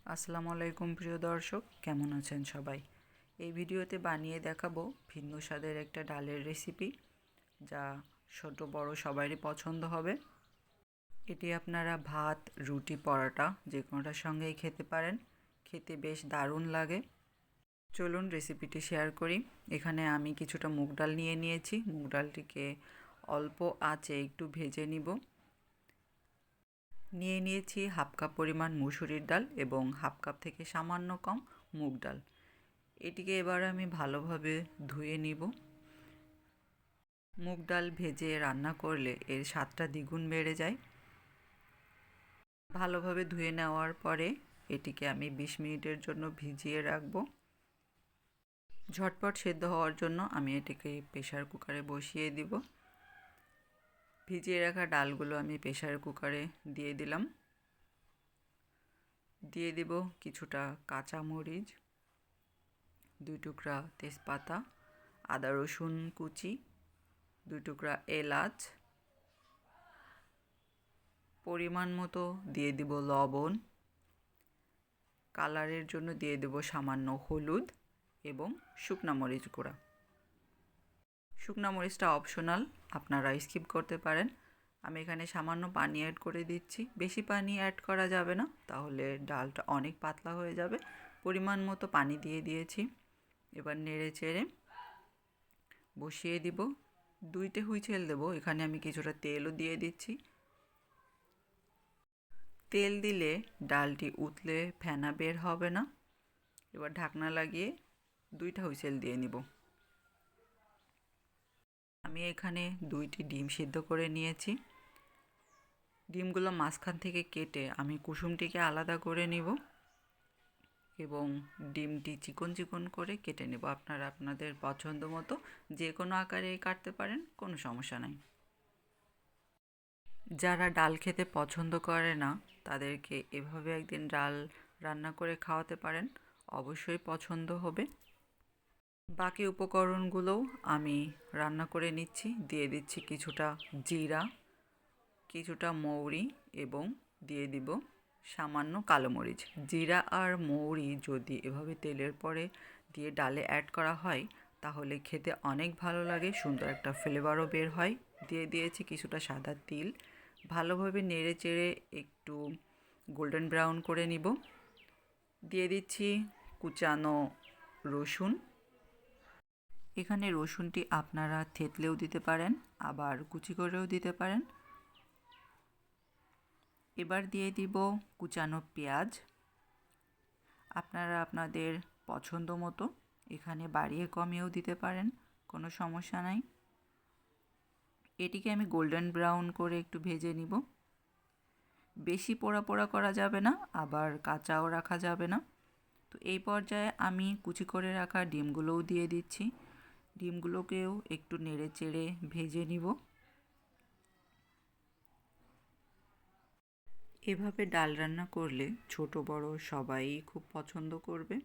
আসসালামু আলাইকুম প্রিয় দর্শক, কেমন আছেন সবাই? এই ভিডিওতে বানিয়ে দেখাবো ভিন্ন স্বাদের একটা ডালের রেসিপি, যা ছোট বড় সবারই পছন্দ হবে। এটি আপনারা ভাত, রুটি, পরোটা যে কোনোটার সঙ্গেই খেতে পারেন। খেতে বেশ দারুণ লাগে। চলুন রেসিপিটি শেয়ার করি। এখানে আমি কিছুটা মুগ ডাল নিয়ে নিয়েছি। মুগ ডালটিকে অল্প আঁচে একটু ভেজে নিব। নিয়ে নিয়েছি হাফ কাপ পরিমাণ মুসুরির ডাল এবং হাফ কাপ থেকে সামান্য কম মুগ ডাল। এটিকে এবার আমি ভালোভাবে ধুয়ে নিব। মুগ ডাল ভেজে রান্না করলে এর স্বাদটা দ্বিগুণ বেড়ে যায়। ভালোভাবে ধুয়ে নেওয়ার পরে এটিকে আমি 20 মিনিটের জন্য ভিজিয়ে রাখব। ঝটপট সেদ্ধ হওয়ার জন্য আমি এটিকে প্রেসার কুকারে বসিয়ে দিব। ভিজিয়ে রাখা ডালগুলো আমি প্রেসার কুকারে দিয়ে দিলাম। দিয়ে দেব কিছুটা কাঁচামরিচ, 2 টুকরা তেজপাতা, আদা রসুন কুচি, 2 টুকরা এলাচ, পরিমাণ মতো দিয়ে দেব লবণ, কালারের জন্য দিয়ে দেব সামান্য হলুদ এবং শুকনো মরিচ গুঁড়া। শুকনো মরিচটা অপশনাল, আপনারা স্কিপ করতে পারেন। আমি এখানে সামান্য পানি অ্যাড করে দিচ্ছি। বেশি পানি অ্যাড করা যাবে না, তাহলে ডালটা অনেক পাতলা হয়ে যাবে। পরিমাণ মতো পানি দিয়ে দিয়েছি। এবার নেড়ে চেড়ে বসিয়ে দিব। 2টে হুইসেল দেব। এখানে আমি কিছুটা তেলও দিয়ে দিচ্ছি। তেল দিলে ডালটি উতলে ফেনা বের হবে না। এবার ঢাকনা লাগিয়ে 2টা হুইসেল দিয়ে নিব। আমি এখানে 2টি ডিম সিদ্ধ করে নিয়েছি। ডিমগুলো মাঝখান থেকে কেটে আমি কুসুমটিকে আলাদা করে নিব এবং ডিমটি চিকন চিকন করে কেটে নেব। আপনারা আপনাদের পছন্দ মতো যে কোনো আকারে কাটতে পারেন, কোনো সমস্যা নাই। যারা ডাল খেতে পছন্দ করে না, তাদেরকে এভাবে একদিন ডাল রান্না করে খাওয়াতে পারেন, অবশ্যই পছন্দ হবে। বাকি উপকরণগুলোও আমি রান্না করে নিচ্ছি। দিয়ে দিচ্ছি কিছুটা জিরা, কিছুটা মৌরি এবং দিয়ে দিব সামান্য কালো মরিচ। জিরা আর মৌরি যদি এভাবে তেলের পরে দিয়ে ডালে অ্যাড করা হয়, তাহলে খেতে অনেক ভালো লাগে, সুন্দর একটা ফ্লেভারও বের হয়। দিয়ে দিয়েছি কিছুটা সাদা তিল। ভালোভাবে নেড়ে চেড়ে একটু গোল্ডেন ব্রাউন করে নিব। দিয়ে দিচ্ছি কুচানো রসুন। এখানে রসুনটি আপনারা থেতলেও দিতে পারেন, আবার কুচি করেও দিতে পারেন। এবার দিয়ে দিব কুচানো পেঁয়াজ। আপনারা আপনাদের পছন্দ মতো এখানে বাড়িয়ে কমিয়েও দিতে পারেন, কোনো সমস্যা নাই। এটিকে আমি গোল্ডেন ব্রাউন করে একটু ভেজে নিব। বেশি পোড়া পোড়া করা যাবে না, আবার কাঁচাও রাখা যাবে না। তো এই পর্যায়ে আমি কুচি করে রাখা ডিমগুলোও দিয়ে দিচ্ছি। ডিমগুলোকেও একটু নেড়ে চেড়ে ভেজে নিব। এভাবে ডাল রান্না করলে ছোট বড় সবাই খুব পছন্দ করবে।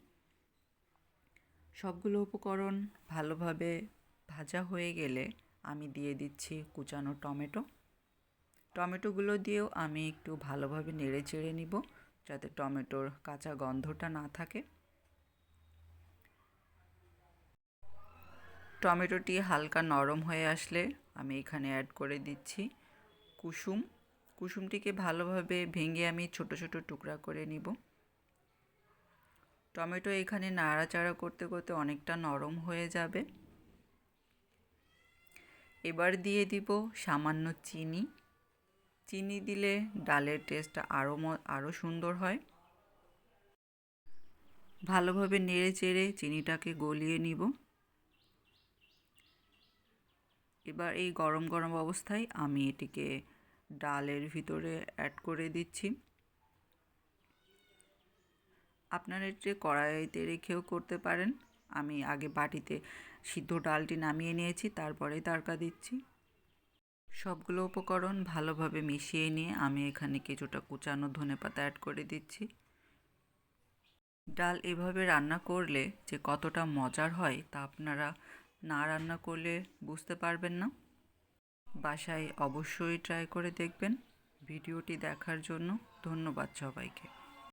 সবগুলো উপকরণ ভালোভাবে ভাজা হয়ে গেলে আমি দিয়ে দিচ্ছি কুচানো টমেটো। টমেটোগুলো দিয়েও আমি একটু ভালোভাবে নেড়ে চেড়ে নিব, যাতে টমেটোর কাঁচা গন্ধটা না থাকে। টমেটোটি হালকা নরম হয়ে আসলে আমি এখানে অ্যাড করে দিচ্ছি কুসুম। কুসুমটিকে ভালোভাবে ভেঙে আমি ছোট ছোট টুকরা করে নিব। টমেটো এখানে নাড়াচাড়া করতে করতে অনেকটা নরম হয়ে যাবে। এবার দিয়ে দিব সামান্য চিনি। চিনি দিলে ডালের টেস্টটা আরও সুন্দর হয়। ভালোভাবে নেড়ে চেড়ে চিনিটাকে গলিয়ে নিব। এবার এই গরম গরম অবস্থায় আমি এটিকে ডালের ভিতরে অ্যাড করে দিচ্ছি। আপনারা এটি কড়াইতে রেখেও করতে পারেন। আমি আগে বাটিতে সিদ্ধ ডালটি নামিয়ে নিয়েছি, তারপরে তড়কা দিচ্ছি। সবগুলো উপকরণ ভালোভাবে মিশিয়ে নিয়ে আমি এখানে কিছুটা কুচানো ধনেপাতা অ্যাড করে দিচ্ছি। ডাল এভাবে রান্না করলে যে কতটা মজার হয়, তা আপনারা না রান্না করলে বুঝতে পারবেন না। বাসায় অবশ্যই ট্রাই করে দেখবেন। ভিডিওটি দেখার জন্য ধন্যবাদ সবাইকে।